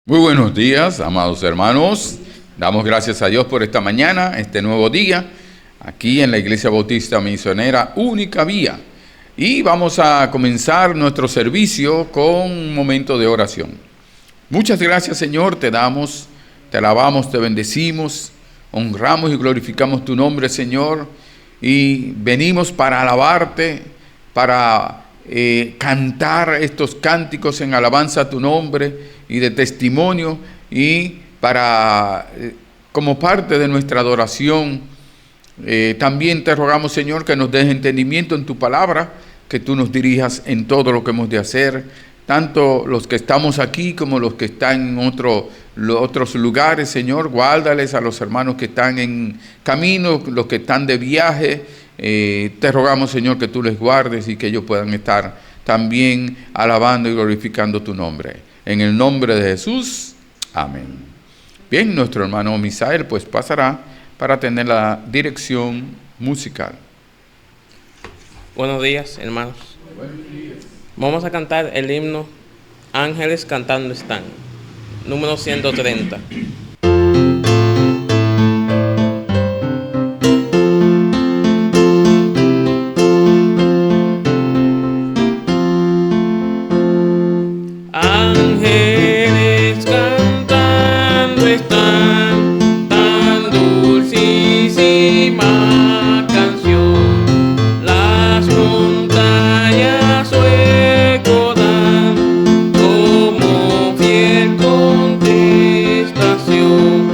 Muy buenos días, amados hermanos. Damos gracias a Dios por esta mañana, este nuevo día, aquí en la Iglesia Bautista Misionera Única Vía. Y vamos a comenzar nuestro servicio con un momento de oración. Muchas gracias, Señor, te damos, te alabamos, te bendecimos, honramos y glorificamos tu nombre, Señor. Y venimos para alabarte, para cantar estos cánticos en alabanza a tu nombre y de testimonio, y para como parte de nuestra adoración también te rogamos, Señor, que nos des entendimiento en tu palabra, que tú nos dirijas en todo lo que hemos de hacer, tanto los que estamos aquí como los que están en otros lugares. Señor, guárdales a los hermanos que están en camino, los que están de viaje. Te rogamos, Señor, que tú les guardes y que ellos puedan estar también alabando y glorificando tu nombre. En el nombre de Jesús, amén. Bien, nuestro hermano Misael pues pasará para tener la dirección musical. Buenos días, hermanos. Buenos días. Vamos a cantar el himno Ángeles cantando están, número 130. Ángeles cantando están, tan dulcísima canción, las montañas su eco dan, como fiel contestación.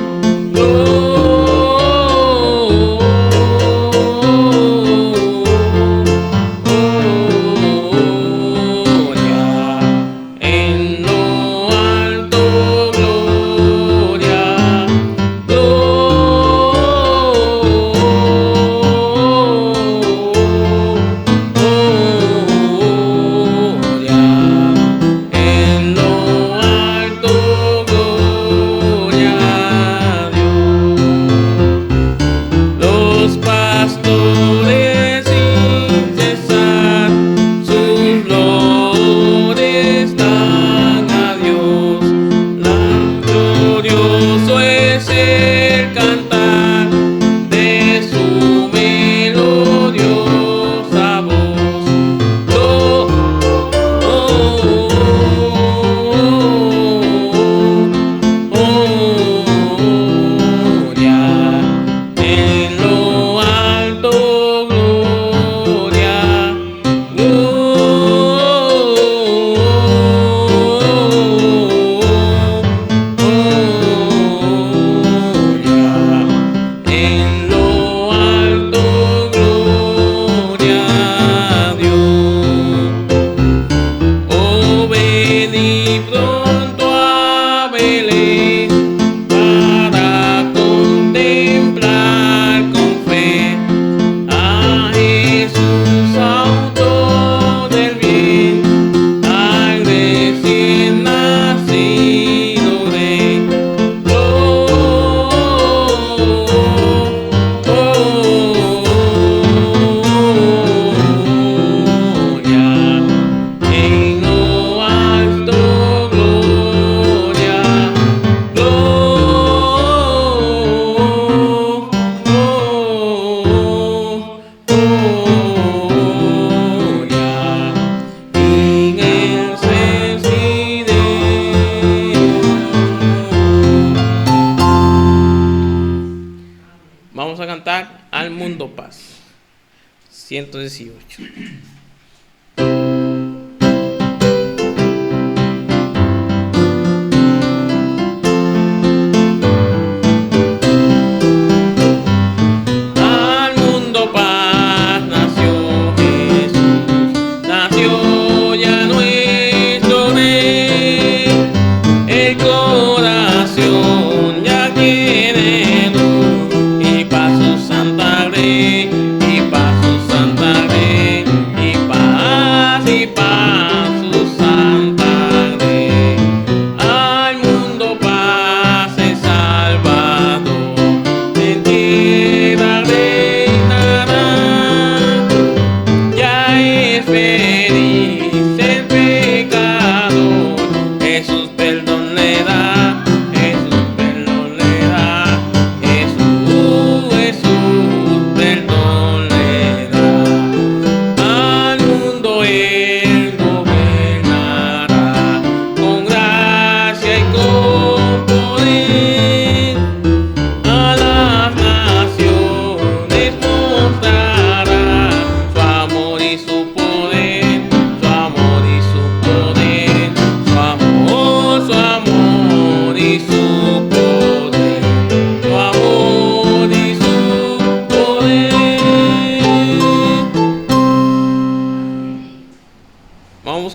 En lo alto gloria, gloria. En lo alto gloria a Dios. Los pastores sin cesar sus loores dan a Dios. Tan glorioso es el cantar de su melodiosa voz. Gloria. En lo alto gloria, gloria. En lo alto gloria a Dios. Oh, venid pronto a Belén para contemplar con fe a Jesús, autor del bien, al recién nacido Rey. Gloria. En lo alto gloria, gloria. En el sencillo. Vamos a cantar Al Mundo Paz, 118. Al mundo paz nació Jesús, nació ya nuestro Rey. El corazón ya tiene luz y paz su santa ley, y paz su santa ley, y paz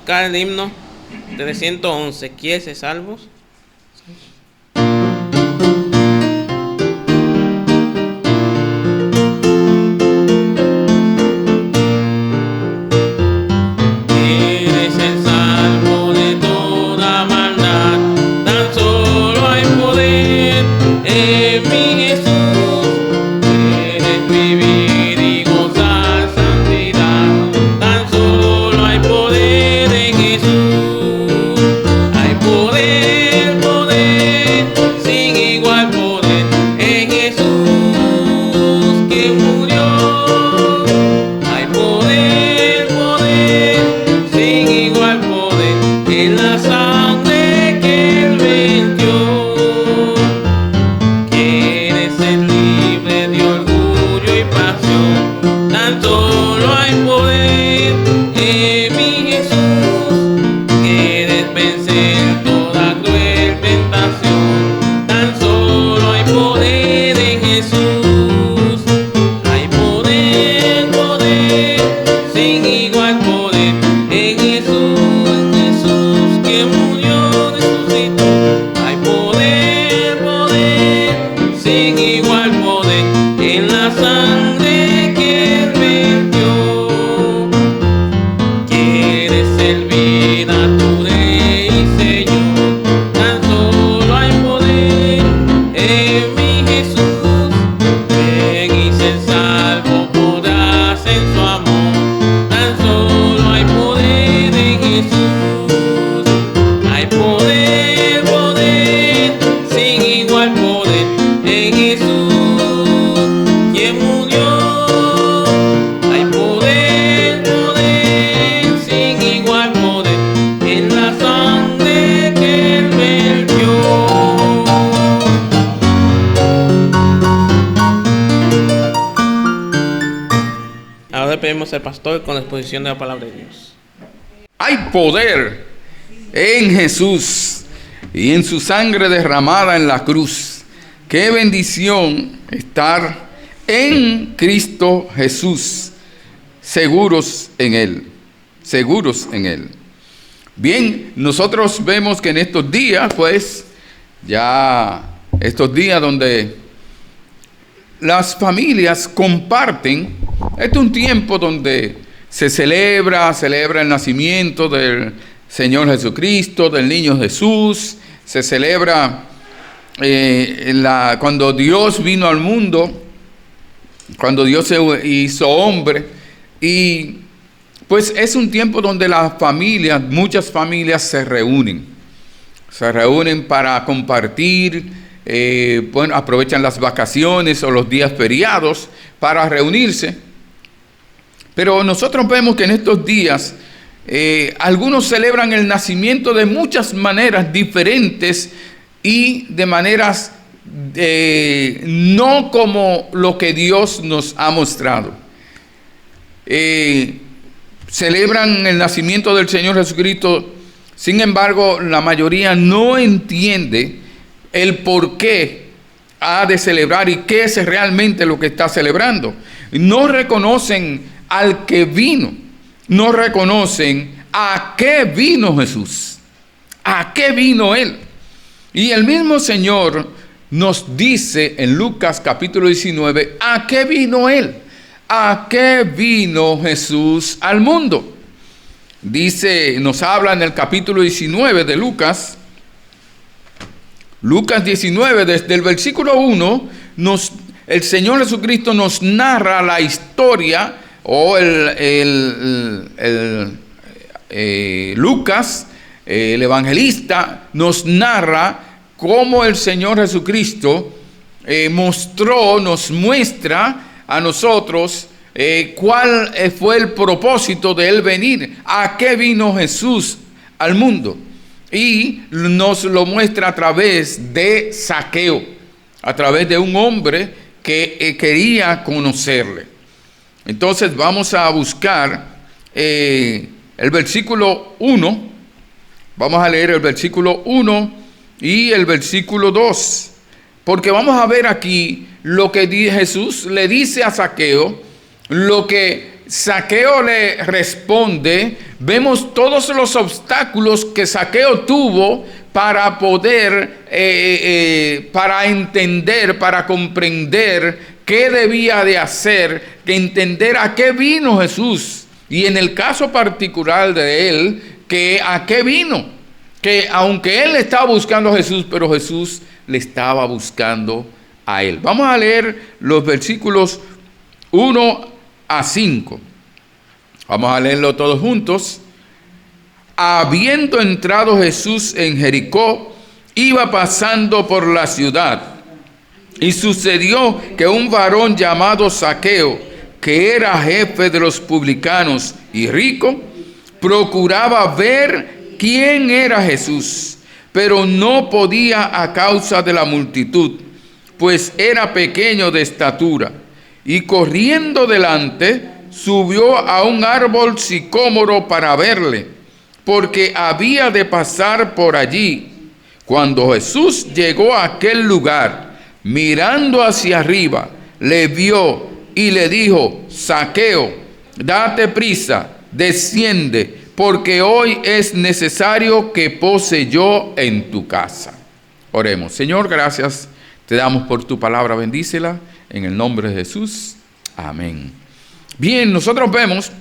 buscar el himno 311. ¿Quieres ser salvos? Pedimos al pastor con la exposición de la palabra de Dios. Hay poder en Jesús y en su sangre derramada en la cruz. Qué bendición estar en Cristo Jesús, seguros en Él, seguros en Él. Bien, nosotros vemos que en estos días, pues, ya estos días donde las familias comparten. Este es un tiempo donde se celebra el nacimiento del Señor Jesucristo, del niño Jesús. Se celebra cuando Dios vino al mundo, cuando Dios se hizo hombre. Y pues es un tiempo donde las familias, muchas familias se reúnen para compartir. Bueno, aprovechan las vacaciones o los días feriados para reunirse. Pero nosotros vemos que en estos días algunos celebran el nacimiento de muchas maneras diferentes y de maneras no como lo que Dios nos ha mostrado. Celebran el nacimiento del Señor Jesucristo, sin embargo, la mayoría no entiende el por qué ha de celebrar y qué es realmente lo que está celebrando. No reconocen al que vino, no reconocen a qué vino Jesús, a qué vino Él. Y el mismo Señor nos dice en Lucas capítulo 19, ¿a qué vino Él? ¿A qué vino Jesús al mundo? Dice, nos habla en el capítulo 19 de Lucas 19, desde el versículo 1, el Señor Jesucristo nos narra la historia, o Lucas, el evangelista, nos narra cómo el Señor Jesucristo nos muestra a nosotros cuál fue el propósito de Él venir, a qué vino Jesús al mundo. Y nos lo muestra a través de Zaqueo, a través de un hombre que quería conocerle. Entonces vamos a buscar el versículo 1, vamos a leer el versículo 1 y el versículo 2, porque vamos a ver aquí lo que Jesús le dice a Zaqueo, lo que Zaqueo le responde, vemos todos los obstáculos que Zaqueo tuvo para poder, para entender, para comprender qué debía de hacer, entender a qué vino Jesús. Y en el caso particular de él, que a qué vino, que aunque él estaba buscando a Jesús, pero Jesús le estaba buscando a él. Vamos a leer los versículos 1 a 5. Vamos a leerlo todos juntos. Habiendo entrado Jesús en Jericó, iba pasando por la ciudad. Y sucedió que un varón llamado Zaqueo, que era jefe de los publicanos y rico, procuraba ver quién era Jesús, pero no podía a causa de la multitud, pues era pequeño de estatura. Y corriendo delante, subió a un árbol sicómoro para verle, porque había de pasar por allí. Cuando Jesús llegó a aquel lugar, mirando hacia arriba, le vio y le dijo: Zaqueo, date prisa, desciende, porque hoy es necesario que pose yo en tu casa. Oremos. Señor, gracias te damos por tu palabra, bendícela en el nombre de Jesús. Amén. Bien, nosotros vemos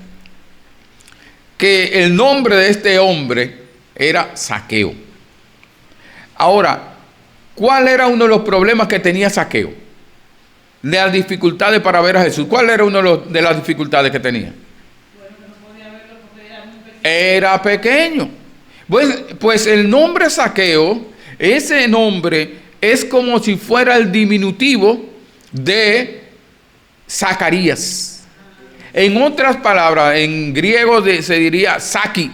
que el nombre de este hombre era Zaqueo. Ahora, ¿cuál era uno de los problemas que tenía Zaqueo? De las dificultades para ver a Jesús. ¿Cuál era una de las dificultades que tenía? Era pequeño. Pues el nombre Zaqueo, ese nombre es como si fuera el diminutivo de Zacarías. En otras palabras, en griego se diría Zaki.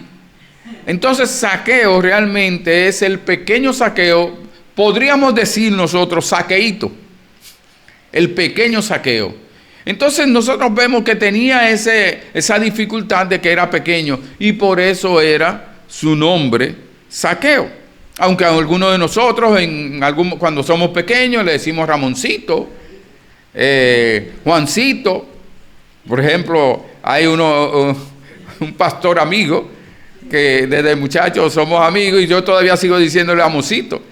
Entonces Zaqueo realmente es el pequeño Zaqueo, podríamos decir nosotros Zaqueito, el pequeño Zaqueo. Entonces nosotros vemos que tenía esa dificultad de que era pequeño y por eso era su nombre Zaqueo. Aunque a algunos de nosotros cuando somos pequeños le decimos Ramoncito, Juancito. Por ejemplo, hay un pastor amigo que desde muchachos somos amigos y yo todavía sigo diciéndole Amosito.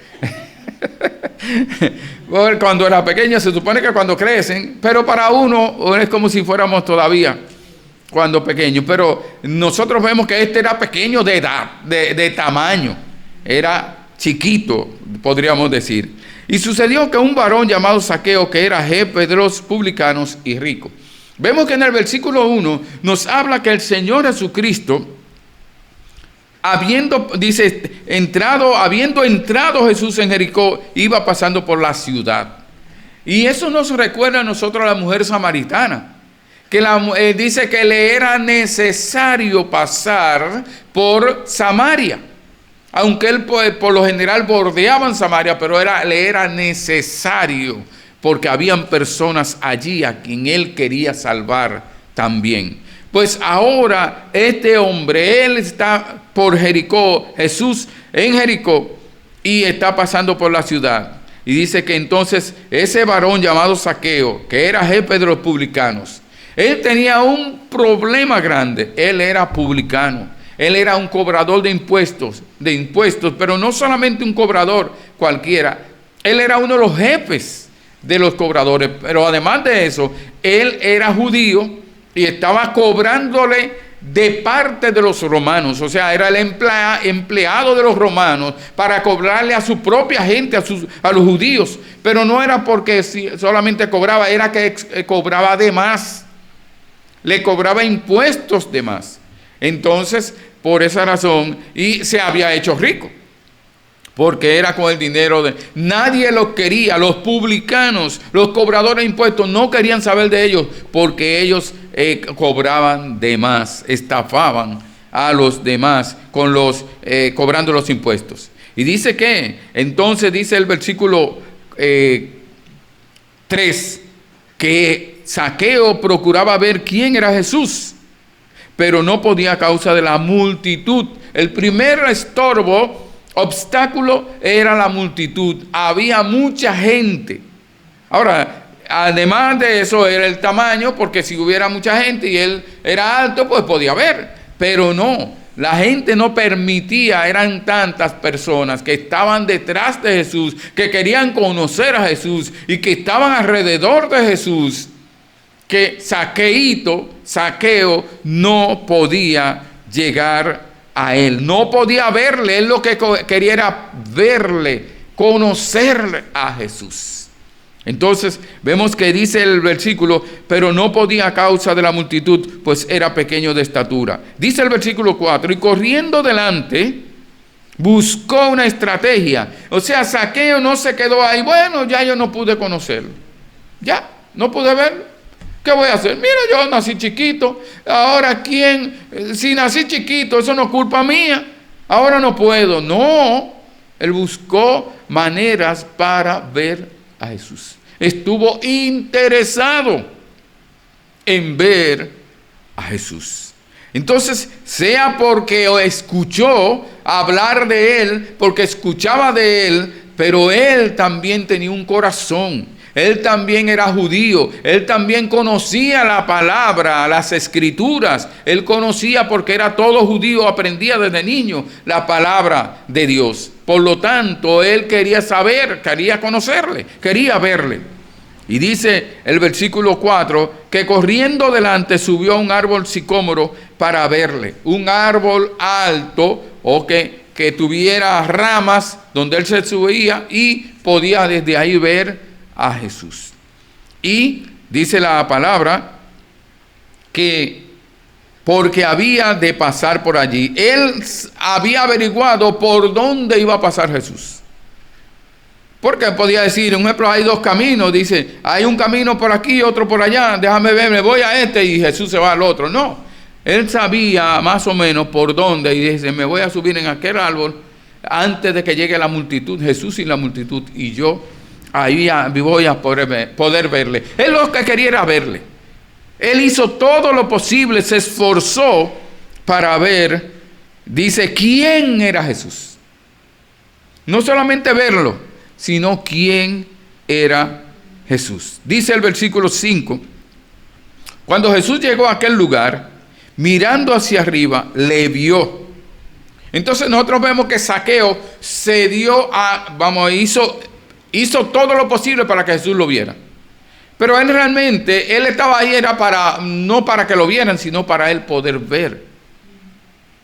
Cuando era pequeño se supone que cuando crecen, pero para uno es como si fuéramos todavía cuando pequeños. Pero nosotros vemos que este era pequeño de edad, de tamaño, era chiquito, podríamos decir. Y sucedió que un varón llamado Zaqueo, que era jefe de los publicanos y rico. Vemos que en el versículo 1 nos habla que el Señor Jesucristo, habiendo entrado Jesús en Jericó, iba pasando por la ciudad. Y eso nos recuerda a nosotros a la mujer samaritana, que dice que le era necesario pasar por Samaria. Aunque él por lo general bordeaban Samaria, pero le era necesario, porque habían personas allí a quien él quería salvar también. Pues ahora este hombre, él está por Jericó, Jesús en Jericó, y está pasando por la ciudad. Y dice que entonces ese varón llamado Zaqueo, que era jefe de los publicanos, él tenía un problema grande. Él era publicano, él era un cobrador de impuestos, pero no solamente un cobrador cualquiera, él era uno de los jefes de los cobradores, pero además de eso, él era judío y estaba cobrándole de parte de los romanos, o sea, era el empleado de los romanos para cobrarle a su propia gente, a los judíos, pero no era porque solamente cobraba, era que cobraba de más, le cobraba impuestos de más. Entonces, por esa razón, y se había hecho rico, porque era con el dinero de... Nadie los quería, los publicanos, los cobradores de impuestos no querían saber de ellos, porque ellos cobraban de más, estafaban a los demás cobrando los impuestos. Y dice que, entonces dice el versículo 3, que Zaqueo procuraba ver quién era Jesús, pero no podía a causa de la multitud. El primer obstáculo era la multitud. Había mucha gente. Ahora, además de eso era el tamaño, porque si hubiera mucha gente y él era alto, pues podía ver. Pero no, la gente no permitía, eran tantas personas que estaban detrás de Jesús, que querían conocer a Jesús y que estaban alrededor de Jesús, que Zaqueo no podía llegar a él, no podía verle. Él lo que quería era verle, conocerle a Jesús. Entonces vemos que dice el versículo, pero no podía a causa de la multitud, pues era pequeño de estatura. Dice el versículo 4, y corriendo delante, buscó una estrategia. O sea, Zaqueo no se quedó ahí, bueno, ya yo no pude conocerlo, ya, no pude verlo. ¿Qué voy a hacer? Mira, yo nací chiquito, ahora si nací chiquito, eso no es culpa mía, ahora no puedo. No, él buscó maneras para ver a Jesús. Estuvo interesado en ver a Jesús. Entonces, sea porque escuchó hablar de él, porque escuchaba de él, pero él también tenía un corazón. Él también era judío, él también conocía la palabra, las escrituras, él conocía porque era todo judío, aprendía desde niño la palabra de Dios. Por lo tanto, él quería saber, quería conocerle, quería verle. Y dice el versículo 4, que corriendo delante subió a un árbol sicómoro para verle, un árbol alto o que tuviera ramas donde él se subía y podía desde ahí ver a Jesús. Y dice la palabra que porque había de pasar por allí, él había averiguado por dónde iba a pasar Jesús. Porque podía decir, un ejemplo, hay dos caminos, dice, hay un camino por aquí, otro por allá, déjame ver, me voy a este y Jesús se va al otro. No, él sabía más o menos por dónde y dice, me voy a subir en aquel árbol antes de que llegue la multitud, Jesús y la multitud, y yo ahí voy a poder verle. Él lo que quería era verle. Él hizo todo lo posible, se esforzó para ver, dice, quién era Jesús. No solamente verlo, sino quién era Jesús. Dice el versículo 5, cuando Jesús llegó a aquel lugar, mirando hacia arriba, le vio. Entonces nosotros vemos que Zaqueo se dio hizo todo lo posible para que Jesús lo viera. Pero él realmente, él estaba ahí era no para que lo vieran, sino para él poder ver.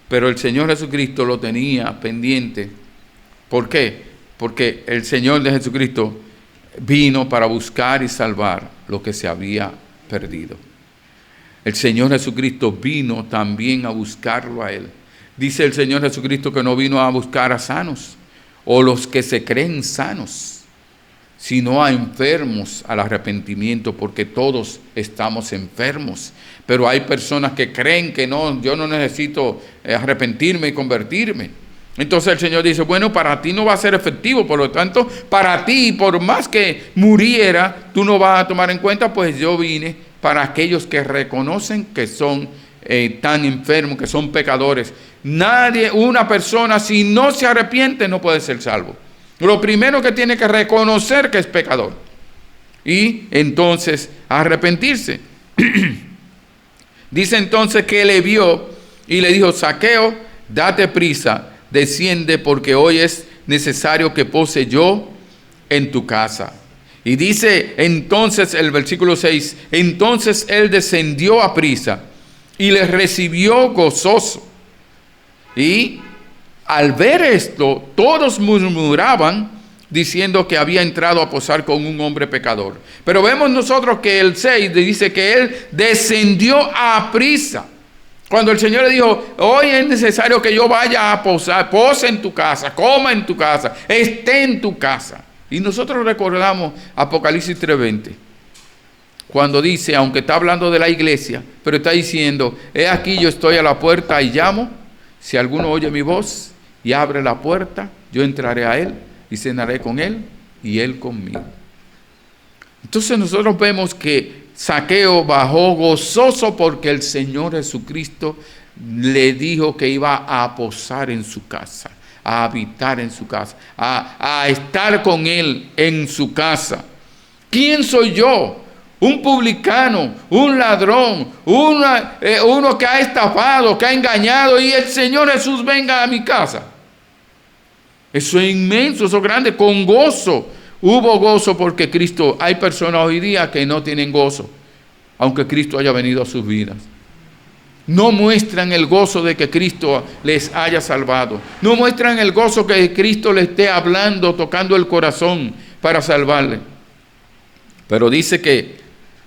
Pero el Señor Jesucristo lo tenía pendiente. ¿Por qué? Porque el Señor de Jesucristo vino para buscar y salvar lo que se había perdido. El Señor Jesucristo vino también a buscarlo a él. Dice el Señor Jesucristo que no vino a buscar a sanos o los que se creen sanos, sino a enfermos al arrepentimiento, porque todos estamos enfermos. Pero hay personas que creen que no, yo no necesito arrepentirme y convertirme. Entonces el Señor dice, bueno, para ti no va a ser efectivo, por lo tanto, para ti, por más que muriera, tú no vas a tomar en cuenta, pues yo vine para aquellos que reconocen que son tan enfermos, que son pecadores. Una persona, si no se arrepiente, no puede ser salvo. Lo primero que tiene que reconocer que es pecador y entonces arrepentirse. Dice entonces que le vio y le dijo, Zaqueo, date prisa, desciende porque hoy es necesario que pose yo en tu casa. Y dice entonces el versículo 6, entonces él descendió a prisa y le recibió gozoso. Y al ver esto, todos murmuraban diciendo que había entrado a posar con un hombre pecador. Pero vemos nosotros que el 6 dice que él descendió a prisa. Cuando el Señor le dijo, hoy es necesario que yo vaya a posar, pose en tu casa, coma en tu casa, esté en tu casa. Y nosotros recordamos Apocalipsis 3:20. Cuando dice, aunque está hablando de la iglesia, pero está diciendo, he aquí yo estoy a la puerta y llamo, si alguno oye mi voz y abre la puerta, yo entraré a él y cenaré con él y él conmigo. Entonces nosotros vemos que Zaqueo bajó gozoso porque el Señor Jesucristo le dijo que iba a posar en su casa, a habitar en su casa, a estar con él en su casa. ¿Quién soy yo? Un publicano, un ladrón, uno que ha estafado, que ha engañado, y el Señor Jesús venga a mi casa. Eso es inmenso, eso es grande, con gozo. Hubo gozo porque Cristo, hay personas hoy día que no tienen gozo, aunque Cristo haya venido a sus vidas. No muestran el gozo de que Cristo les haya salvado. No muestran el gozo que Cristo les esté hablando, tocando el corazón para salvarle. Pero dice que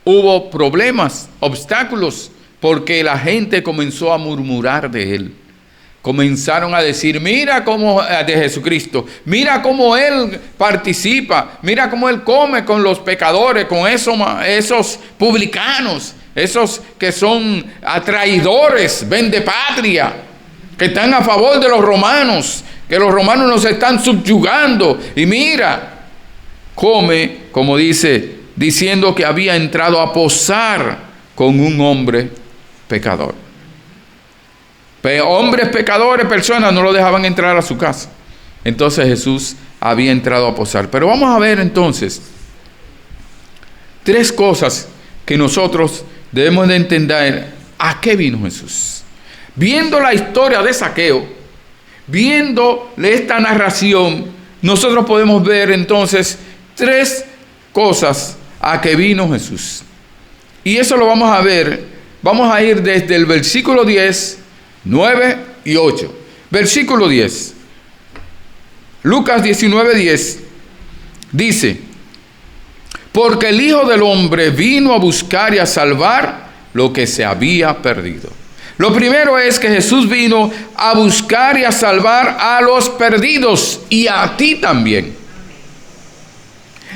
hubo problemas, obstáculos, porque la gente comenzó a murmurar de él. Comenzaron a decir, mira cómo, de Jesucristo, mira cómo él participa, mira cómo él come con los pecadores, con esos publicanos, esos que son traidores, vendepatria, que están a favor de los romanos, que los romanos nos están subyugando. Y mira, come, como dice, diciendo que había entrado a posar con un hombre pecador. Hombres pecadores, personas, no lo dejaban entrar a su casa. Entonces Jesús había entrado a posar. Pero vamos a ver entonces 3 cosas que nosotros debemos de entender a qué vino Jesús. Viendo la historia de Zaqueo, viendo esta narración, nosotros podemos ver entonces 3 cosas a que vino Jesús. Y eso lo vamos a ver. Vamos a ir desde el versículo 10, 9 y 8. Versículo 10. Lucas 19:10 dice: porque el Hijo del Hombre vino a buscar y a salvar lo que se había perdido. Lo primero es que Jesús vino a buscar y a salvar a los perdidos, y a ti también.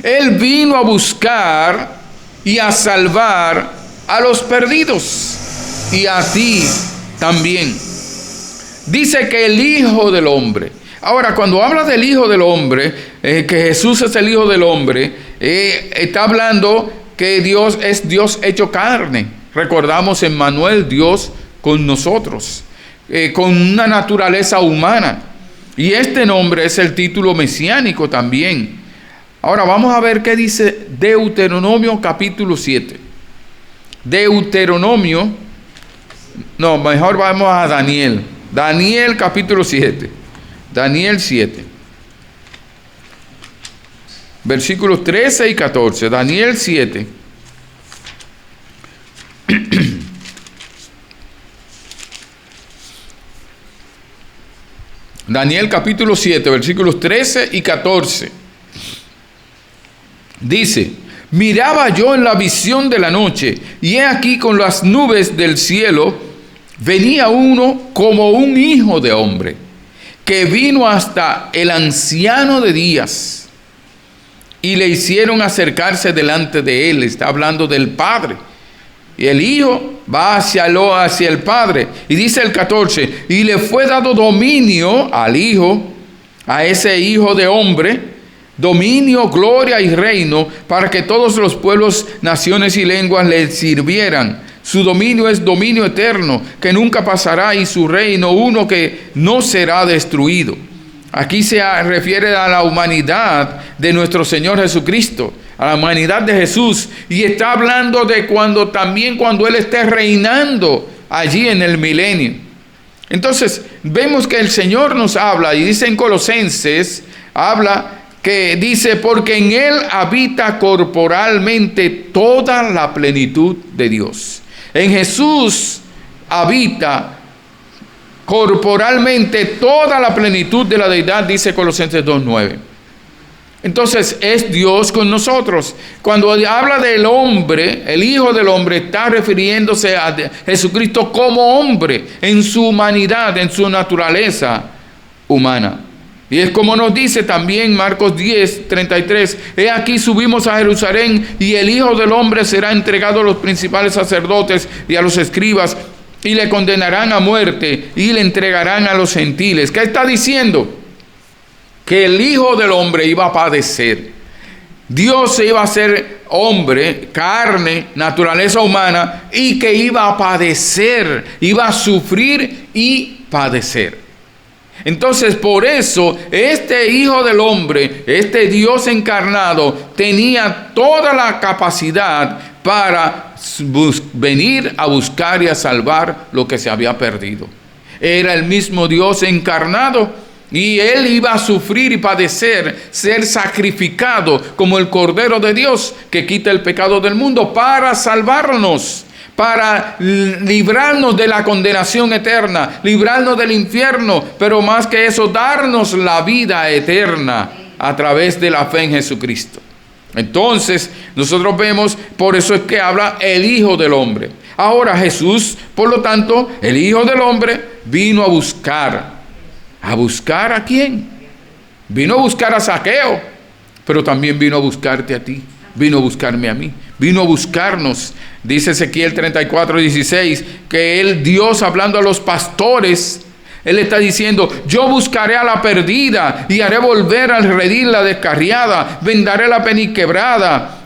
Él vino a buscar y a salvar a los perdidos, y a ti también. Dice que el Hijo del Hombre. Ahora, cuando habla del Hijo del Hombre, que Jesús es el Hijo del Hombre, está hablando que Dios es Dios hecho carne. Recordamos Emmanuel, Dios con nosotros, con una naturaleza humana. Y este nombre es el título mesiánico también. Ahora vamos a ver qué dice Deuteronomio capítulo 7. Deuteronomio, no, mejor vamos a Daniel. Daniel capítulo 7. Daniel 7. Versículos 13 y 14. Daniel 7. Daniel capítulo 7, versículos 13 y 14. Dice: miraba yo en la visión de la noche, y he aquí con las nubes del cielo venía uno como un hijo de hombre, que vino hasta el anciano de días, y le hicieron acercarse delante de él. Está hablando del Padre. Y el Hijo va hacia el Padre. Y dice el 14, y le fue dado dominio al Hijo, a ese Hijo de hombre, dominio, gloria y reino, para que todos los pueblos, naciones y lenguas le sirvieran. Su dominio es dominio eterno, que nunca pasará, y su reino uno que no será destruido. Aquí se refiere a la humanidad de nuestro Señor Jesucristo, a la humanidad de Jesús, y está hablando de cuando Él esté reinando allí en el milenio. Entonces vemos que el Señor nos habla, y dice en Colosenses, que dice: porque en Él habita corporalmente toda la plenitud de Dios. En Jesús habita corporalmente toda la plenitud de la deidad, dice Colosenses 2:9. Entonces es Dios con nosotros. Cuando habla del hombre, el Hijo del Hombre, está refiriéndose a Jesucristo como hombre, en su humanidad, en su naturaleza humana. Y es como nos dice también Marcos 10:33, he aquí subimos a Jerusalén, y el Hijo del Hombre será entregado a los principales sacerdotes y a los escribas, y le condenarán a muerte, y le entregarán a los gentiles. ¿Qué está diciendo? Que el Hijo del Hombre iba a padecer. Dios se iba a hacer hombre, carne, naturaleza humana, y que iba a padecer, iba a sufrir y padecer. Entonces, por eso, este Hijo del Hombre, este Dios encarnado, tenía toda la capacidad para venir a buscar y a salvar lo que se había perdido. Era el mismo Dios encarnado y Él iba a sufrir y padecer, ser sacrificado como el Cordero de Dios que quita el pecado del mundo para salvarnos, para librarnos de la condenación eterna, librarnos del infierno, pero más que eso, darnos la vida eterna a través de la fe en Jesucristo. Entonces, nosotros vemos, por eso es que habla el Hijo del Hombre. Ahora Jesús, por lo tanto, el Hijo del Hombre, vino a buscar. ¿A buscar a quién? Vino a buscar a Zaqueo, pero también vino a buscarte a ti. Vino a buscarme a mí. Vino a buscarnos. Dice Ezequiel 34:16, que Él, Dios hablando a los pastores, Él está diciendo: yo buscaré a la perdida y haré volver al redil la descarriada, vendaré la perniquebrada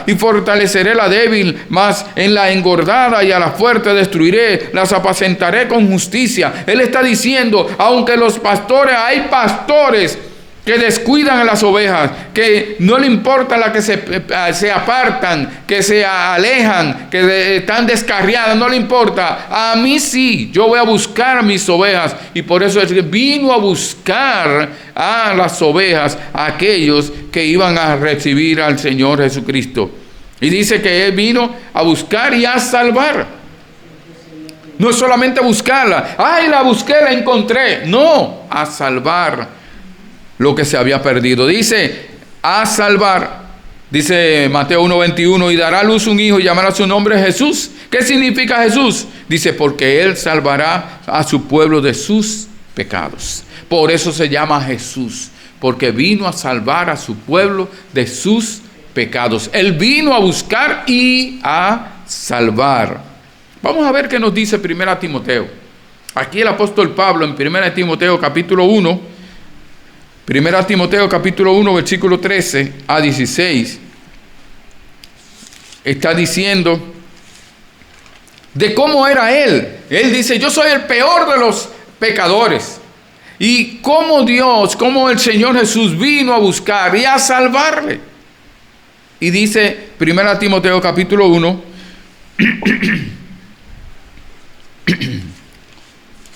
y fortaleceré la débil, mas en la engordada y a la fuerte destruiré, las apacentaré con justicia. Él está diciendo, aunque los pastores, hay pastores que descuidan a las ovejas, que no le importa la que se apartan, que se alejan, que están descarriadas, no le importa. A mí sí, yo voy a buscar a mis ovejas, y por eso es que vino a buscar a las ovejas, a aquellos que iban a recibir al Señor Jesucristo. Y dice que Él vino a buscar y a salvar. No es solamente buscarla, ay, la busqué, la encontré. No, a salvar lo que se había perdido. Dice, a salvar. Dice Mateo 1:21, y dará a luz un hijo y llamará su nombre Jesús. ¿Qué significa Jesús? Dice, porque Él salvará a su pueblo de sus pecados. Por eso se llama Jesús, porque vino a salvar a su pueblo de sus pecados. Él vino a buscar y a salvar. Vamos a ver qué nos dice 1 Timoteo. Aquí el apóstol Pablo en 1 Timoteo capítulo 1, 1 Timoteo capítulo 1, versículo 13 a 16, está diciendo de cómo era Él. Él dice, yo soy el peor de los pecadores. Y cómo Dios, cómo el Señor Jesús vino a buscar y a salvarle. Y dice 1 Timoteo capítulo 1,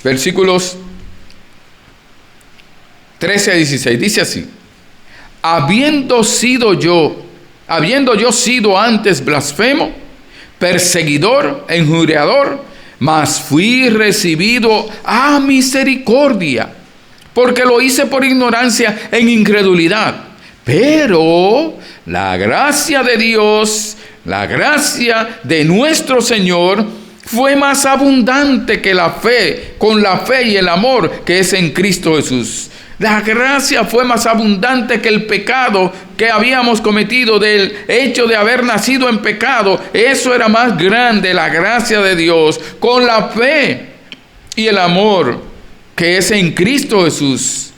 versículos 13 a 16, dice así: habiendo yo sido antes blasfemo, perseguidor, injuriador, mas fui recibido a misericordia, porque lo hice por ignorancia en incredulidad. Pero la gracia de Dios, la gracia de nuestro Señor, fue más abundante que la fe, con la fe y el amor que es en Cristo Jesús. La gracia fue más abundante que el pecado que habíamos cometido, del hecho de haber nacido en pecado. Eso era más grande, la gracia de Dios, con la fe y el amor que es en Cristo Jesús.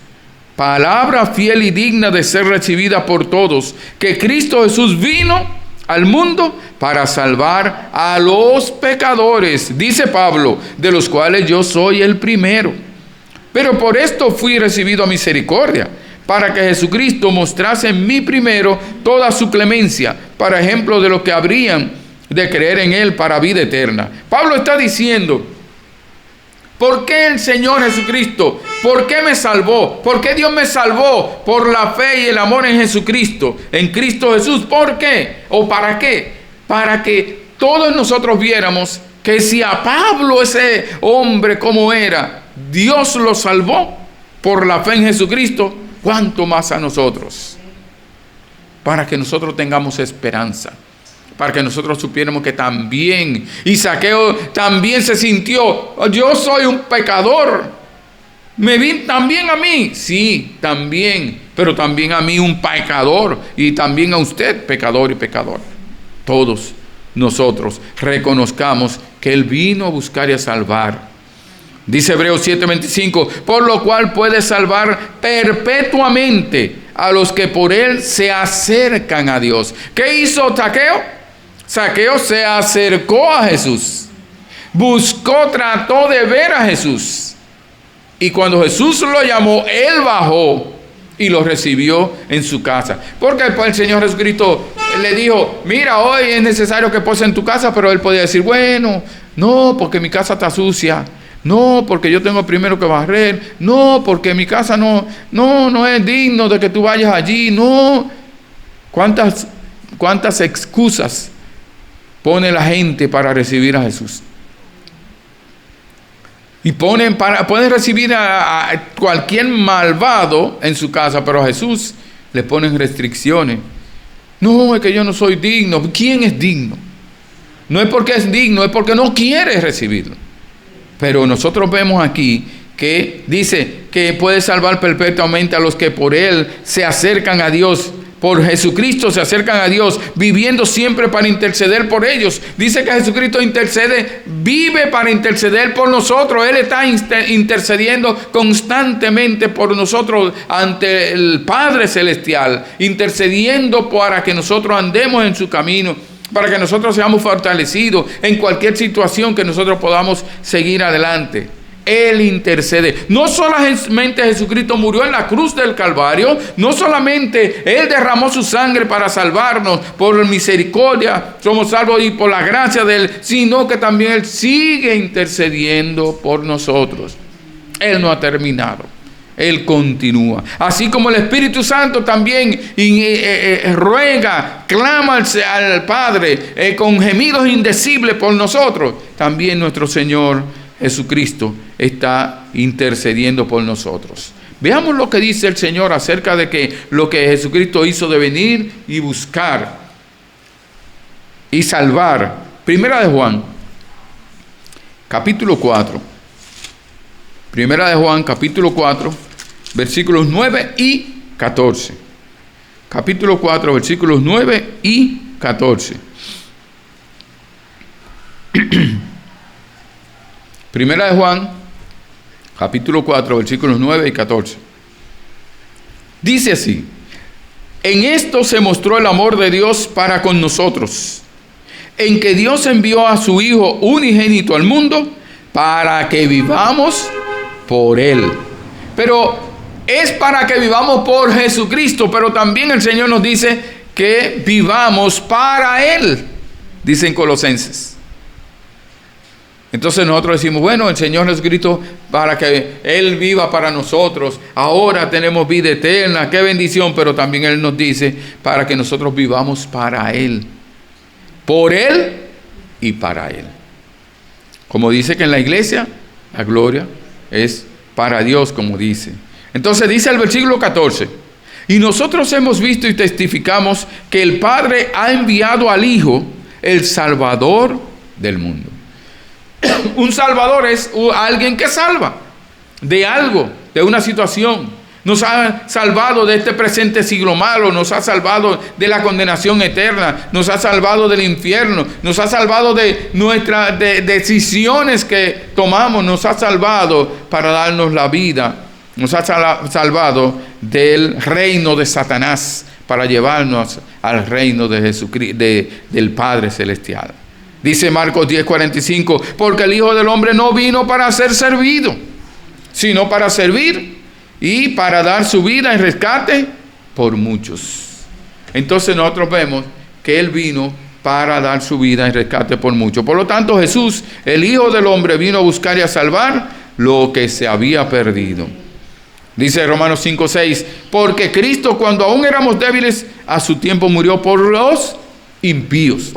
Palabra fiel y digna de ser recibida por todos, que Cristo Jesús vino al mundo para salvar a los pecadores, dice Pablo, de los cuales yo soy el primero. Pero por esto fui recibido a misericordia, para que Jesucristo mostrase en mí primero toda su clemencia, para ejemplo de los que habrían de creer en Él para vida eterna. Pablo está diciendo, ¿por qué el Señor Jesucristo? ¿Por qué me salvó? ¿Por qué Dios me salvó? Por la fe y el amor en Jesucristo, en Cristo Jesús. ¿Por qué? ¿O para qué? Para que todos nosotros viéramos que si a Pablo, ese hombre como era, Dios lo salvó por la fe en Jesucristo, ¿cuánto más a nosotros? Para que nosotros tengamos esperanza, para que nosotros supiéramos que también, y Zaqueo también se sintió, yo soy un pecador, me vi también a mí, sí, también, pero también a mí un pecador, y también a usted pecador y pecador. Todos nosotros reconozcamos que Él vino a buscar y a salvar. Dice Hebreos 7:25, por lo cual puede salvar perpetuamente a los que por Él se acercan a Dios. ¿Qué hizo Zaqueo? Zaqueo se acercó a Jesús, buscó, trató de ver a Jesús. Y cuando Jesús lo llamó, él bajó y lo recibió en su casa. Porque el Señor Jesucristo le dijo, mira, hoy es necesario que pose en tu casa, pero él podía decir, bueno, no, porque mi casa está sucia. No, porque yo tengo primero que barrer. No, porque mi casa no es digno de que tú vayas allí. No. ¿Cuántas excusas pone la gente para recibir a Jesús? Y pueden recibir a cualquier malvado en su casa, pero a Jesús le ponen restricciones. No, es que yo no soy digno. ¿Quién es digno? No es porque es digno, es porque no quiere recibirlo. Pero nosotros vemos aquí que dice que puede salvar perpetuamente a los que por Él se acercan a Dios. Por Jesucristo se acercan a Dios, viviendo siempre para interceder por ellos. Dice que Jesucristo intercede, vive para interceder por nosotros. Él está intercediendo constantemente por nosotros ante el Padre Celestial, intercediendo para que nosotros andemos en su camino, para que nosotros seamos fortalecidos en cualquier situación que nosotros podamos seguir adelante. Él intercede. No solamente Jesucristo murió en la cruz del Calvario, no solamente Él derramó su sangre para salvarnos, por misericordia somos salvos y por la gracia de Él, sino que también Él sigue intercediendo por nosotros. Él no ha terminado. Él continúa. Así como el Espíritu Santo también ruega, clama al Padre con gemidos indecibles por nosotros, también nuestro Señor Jesucristo está intercediendo por nosotros. Veamos lo que dice el Señor acerca de que lo que Jesucristo hizo de venir y buscar y salvar. Primera de Juan, capítulo 4. Primera de Juan, capítulo 4, versículos 9 y 14. Capítulo 4, versículos 9 y 14. Primera de Juan, capítulo 4, versículos 9 y 14. Dice así: en esto se mostró el amor de Dios para con nosotros, en que Dios envió a su Hijo unigénito al mundo para que vivamos por Él. Pero es para que vivamos por Jesucristo, pero también el Señor nos dice que vivamos para Él, dice en Colosenses. Entonces nosotros decimos, bueno, el Señor Jesucristo, para que Él viva para nosotros, ahora tenemos vida eterna, qué bendición, pero también Él nos dice para que nosotros vivamos para Él, por Él y para Él. Como dice que en la iglesia, la gloria es para Dios, como dice. Entonces dice el versículo 14, y nosotros hemos visto y testificamos que el Padre ha enviado al Hijo, el Salvador del mundo. Un salvador es alguien que salva de algo, de una situación. Nos ha salvado de este presente siglo malo, nos ha salvado de la condenación eterna, nos ha salvado del infierno, nos ha salvado de nuestras decisiones que tomamos, nos ha salvado para darnos la vida, nos ha salvado del reino de Satanás para llevarnos al reino de Jesucristo, del Padre Celestial. Dice Marcos 10:45, porque el Hijo del Hombre no vino para ser servido, sino para servir y para dar su vida en rescate por muchos. Entonces nosotros vemos que Él vino para dar su vida en rescate por muchos. Por lo tanto, Jesús, el Hijo del Hombre, vino a buscar y a salvar lo que se había perdido. Dice Romanos 5:6, porque Cristo, cuando aún éramos débiles, a su tiempo murió por los impíos.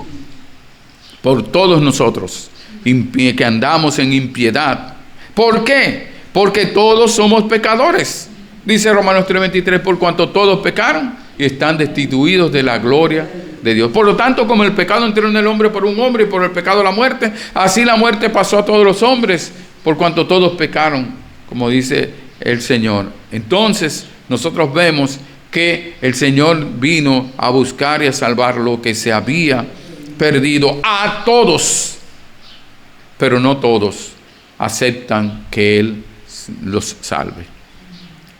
Por todos nosotros que andamos en impiedad. ¿Por qué? Porque todos somos pecadores. Dice Romanos 3:23, por cuanto todos pecaron y están destituidos de la gloria de Dios. Por lo tanto, como el pecado entró en el hombre por un hombre y por el pecado la muerte, así la muerte pasó a todos los hombres, por cuanto todos pecaron, como dice el Señor. Entonces, nosotros vemos que el Señor vino a buscar y a salvar lo que se había perdido a todos, pero no todos aceptan que Él los salve.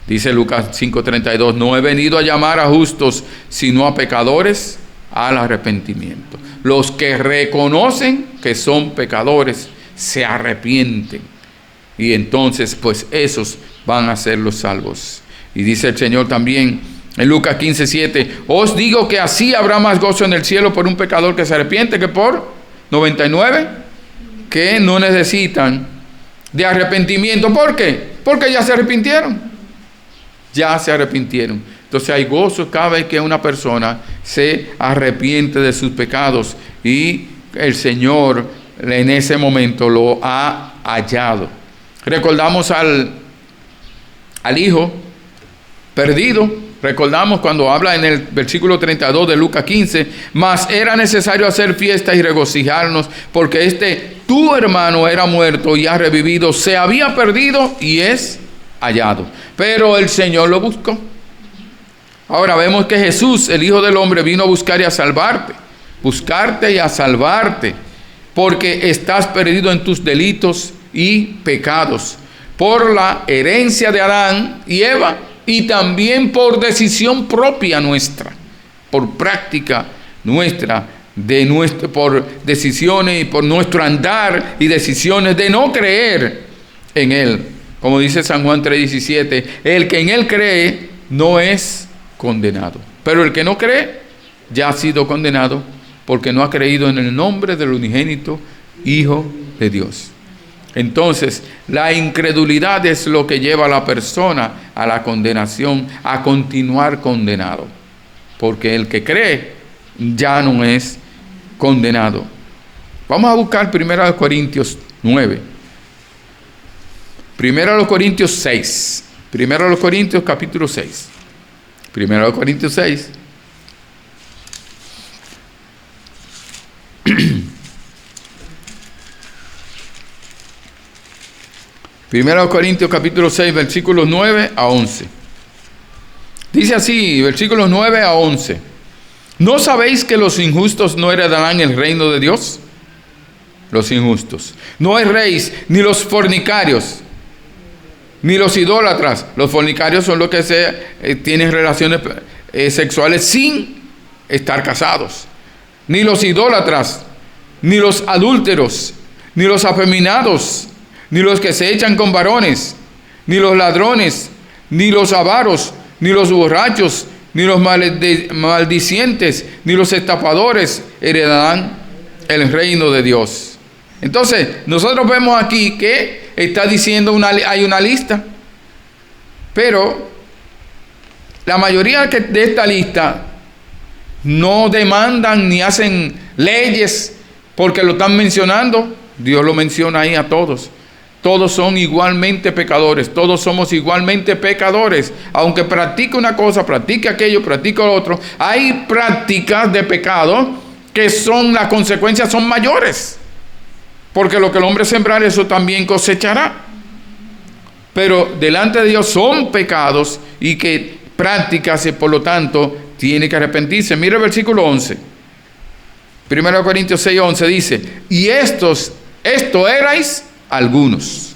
Dice Lucas 5:32, no he venido a llamar a justos, sino a pecadores al arrepentimiento. Los que reconocen que son pecadores se arrepienten Y entonces, pues esos van a ser los salvos. Y dice el Señor también en Lucas 15:7, os digo que así habrá más gozo en el cielo por un pecador que se arrepiente que por 99 que no necesitan de arrepentimiento. ¿Por qué? Porque ya se arrepintieron. Ya se arrepintieron. Entonces hay gozo cada vez que una persona se arrepiente de sus pecados y el Señor en ese momento lo ha hallado. Recordamos al hijo perdido. Recordamos cuando habla en el versículo 32 de Lucas 15, mas era necesario hacer fiesta y regocijarnos, porque tu hermano era muerto y ha revivido, se había perdido y es hallado. Pero el Señor lo buscó. Ahora vemos que Jesús, el Hijo del Hombre, vino a buscar y a salvarte, buscarte y a salvarte, porque estás perdido en tus delitos y pecados, por la herencia de Adán y Eva, y también por decisión propia nuestra, por práctica nuestra, por decisiones y por nuestro andar y decisiones de no creer en Él. Como dice San Juan 3:17, el que en Él cree no es condenado, pero el que no cree ya ha sido condenado porque no ha creído en el nombre del unigénito Hijo de Dios. Entonces, la incredulidad es lo que lleva a la persona a la condenación, a continuar condenado. Porque el que cree ya no es condenado. Vamos a buscar 1 Corintios 9. 1 Corintios 6. 1 Corintios capítulo 6. 1 Corintios 6. 1 Corintios capítulo 6, versículos 9 a 11. Dice así, versículos 9 a 11. ¿No sabéis que los injustos no heredarán el reino de Dios? Los injustos. No erréis, ni los fornicarios, ni los idólatras. Los fornicarios son los que tienen relaciones sexuales sin estar casados. Ni los idólatras, ni los adúlteros, ni los afeminados, ni los que se echan con varones, ni los ladrones, ni los avaros, ni los borrachos, ni los maldicientes, ni los estafadores heredarán el reino de Dios. Entonces, nosotros vemos aquí que está diciendo hay una lista, pero la mayoría de esta lista no demandan ni hacen leyes porque lo están mencionando. Dios lo menciona ahí a todos. Todos son igualmente pecadores, todos somos igualmente pecadores. Aunque practique una cosa, practique aquello, practique lo otro, hay prácticas de pecado que las consecuencias son mayores. Porque lo que el hombre sembrar, eso también cosechará. Pero delante de Dios son pecados y que prácticas y por lo tanto tiene que arrepentirse. Mira el versículo 11. 1 Corintios 6, 11 dice, y esto erais algunos.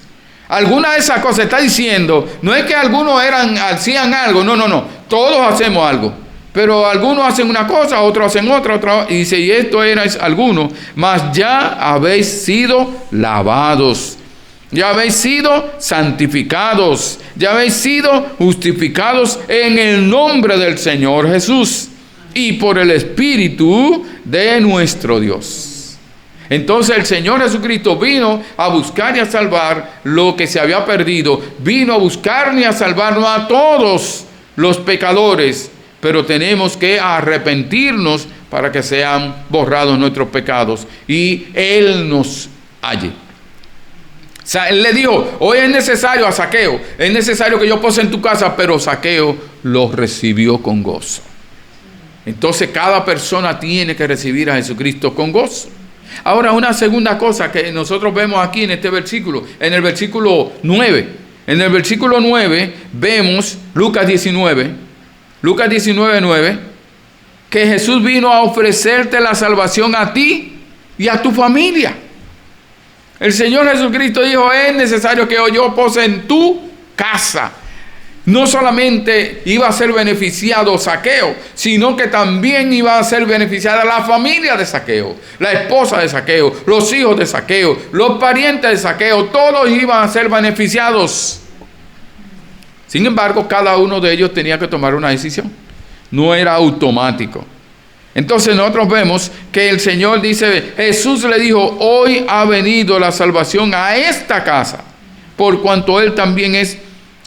Alguna de esas cosas está diciendo, no es que algunos hacían algo, no, todos hacemos algo, pero algunos hacen una cosa, otros hacen otra, y dice, y esto erais algunos, mas ya habéis sido lavados, ya habéis sido santificados, ya habéis sido justificados en el nombre del Señor Jesús y por el Espíritu de nuestro Dios. Entonces el Señor Jesucristo vino a buscar y a salvar lo que se había perdido. Vino a buscar y a salvarnos a todos los pecadores. Pero tenemos que arrepentirnos para que sean borrados nuestros pecados y Él nos halle. O sea, Él le dijo, hoy es necesario a Zaqueo, es necesario que yo pose en tu casa, pero Zaqueo lo recibió con gozo. Entonces cada persona tiene que recibir a Jesucristo con gozo. Ahora, una segunda cosa que nosotros vemos aquí en este versículo, en el versículo 9. En el versículo 9 vemos Lucas 19, 9, que Jesús vino a ofrecerte la salvación a ti y a tu familia. El Señor Jesucristo dijo, es necesario que yo pose en tu casa. No solamente iba a ser beneficiado Zaqueo, sino que también iba a ser beneficiada la familia de Zaqueo, la esposa de Zaqueo, los hijos de Zaqueo, los parientes de Zaqueo, todos iban a ser beneficiados. Sin embargo, cada uno de ellos tenía que tomar una decisión. No era automático. Entonces nosotros vemos que el Señor dice, Jesús le dijo, hoy ha venido la salvación a esta casa, por cuanto él también es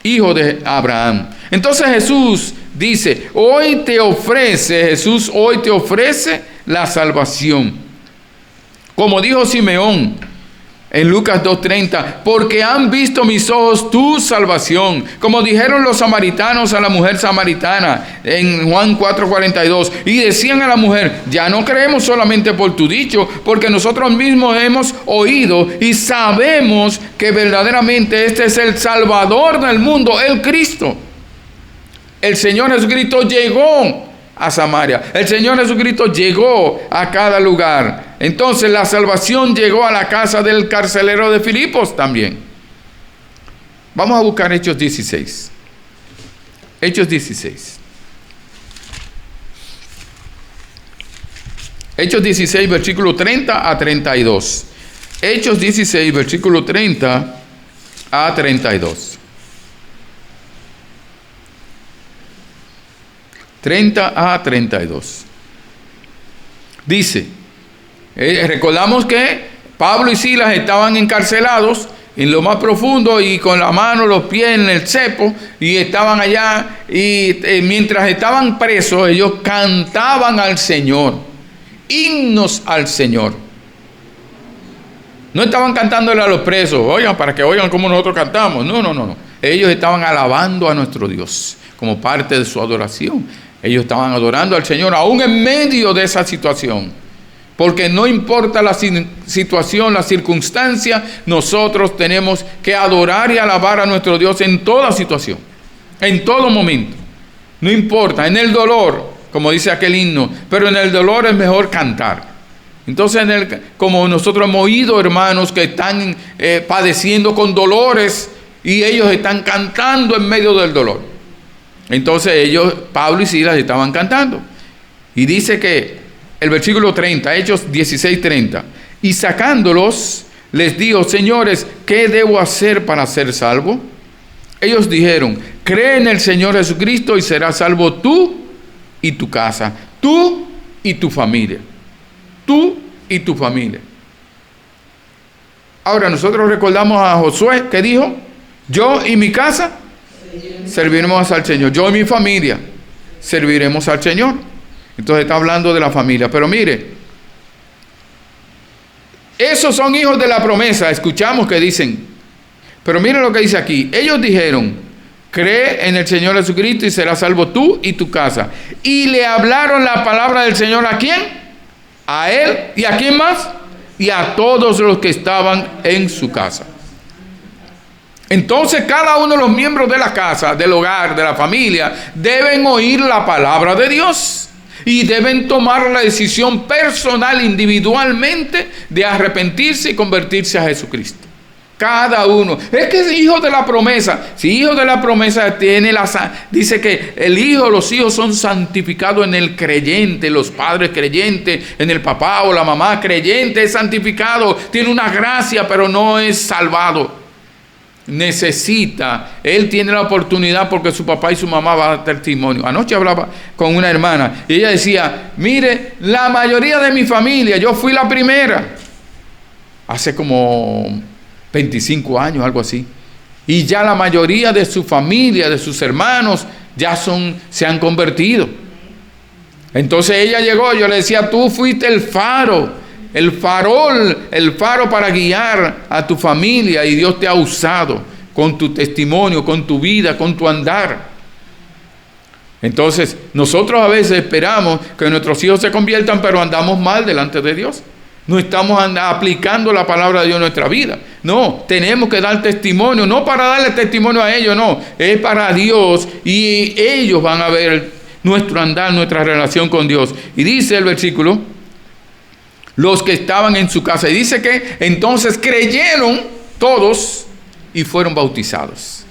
hijo de Abraham. Entonces Jesús dice, Jesús hoy te ofrece la salvación. Como dijo Simeón en Lucas 2:30, porque han visto mis ojos tu salvación. Como dijeron los samaritanos a la mujer samaritana en Juan 4:42, y decían a la mujer, ya no creemos solamente por tu dicho, porque nosotros mismos hemos oído y sabemos que verdaderamente este es el Salvador del mundo, el Cristo. El Señor Jesucristo llegó a Samaria. El Señor Jesucristo llegó a cada lugar. Entonces la salvación llegó a la casa del carcelero de Filipos también. Vamos a buscar Hechos 16. Hechos 16. Hechos 16, versículo 30 a 32. Hechos 16, versículo 30 a 32. 30 a 32. Dice, recordamos que Pablo y Silas estaban encarcelados en lo más profundo y con la mano, los pies en el cepo, y estaban allá, y mientras estaban presos, ellos cantaban al Señor, himnos al Señor. No estaban cantándole a los presos, oigan, para que oigan cómo nosotros cantamos. No. Ellos estaban alabando a nuestro Dios como parte de su adoración. Ellos estaban adorando al Señor aún en medio de esa situación. Porque no importa la situación, la circunstancia, nosotros tenemos que adorar y alabar a nuestro Dios en toda situación, en todo momento. No importa, en el dolor, como dice aquel himno, pero en el dolor es mejor cantar. Entonces, como nosotros hemos oído hermanos que están padeciendo con dolores y ellos están cantando en medio del dolor. Entonces ellos, Pablo y Silas, estaban cantando. Y dice que el versículo 30, Hechos 16:30, y sacándolos, les dijo, señores, ¿qué debo hacer para ser salvo? Ellos dijeron, cree en el Señor Jesucristo y serás salvo tú y tu casa, tú y tu familia. Tú y tu familia. Ahora nosotros recordamos a Josué que dijo, yo y mi casa serviremos al Señor. Yo y mi familia serviremos al Señor. Entonces está hablando de la familia. Pero mire, esos son hijos de la promesa. Escuchamos que dicen. Pero mire lo que dice aquí. Ellos dijeron, cree en el Señor Jesucristo y serás salvo tú y tu casa. Y le hablaron la palabra del Señor ¿a quién? A él. ¿Y a quién más? Y a todos los que estaban en su casa. Entonces cada uno de los miembros de la casa, del hogar, de la familia, deben oír la palabra de Dios y deben tomar la decisión personal, individualmente, de arrepentirse y convertirse a Jesucristo. Cada uno. Es que es hijo de la promesa. Si hijo de la promesa dice que los hijos son santificados en el creyente, los padres creyentes, en el papá o la mamá creyente es santificado, tiene una gracia, pero no es salvado. Él tiene la oportunidad porque su papá y su mamá van a dar testimonio. Anoche hablaba con una hermana y ella decía, mire, la mayoría de mi familia, yo fui la primera, hace como 25 años, algo así, y ya la mayoría de su familia, de sus hermanos, se han convertido. Entonces ella llegó, yo le decía, tú fuiste el faro, el faro para guiar a tu familia, y Dios te ha usado con tu testimonio, con tu vida, con tu andar. Entonces nosotros a veces esperamos que nuestros hijos se conviertan, pero andamos mal delante de Dios. No estamos aplicando la palabra de Dios en nuestra vida. No, tenemos que dar testimonio, no para darle testimonio a ellos, no, es para Dios, y ellos van a ver nuestro andar, nuestra relación con Dios. Y dice el versículo, los que estaban en su casa, y dice que entonces creyeron todos y fueron bautizados.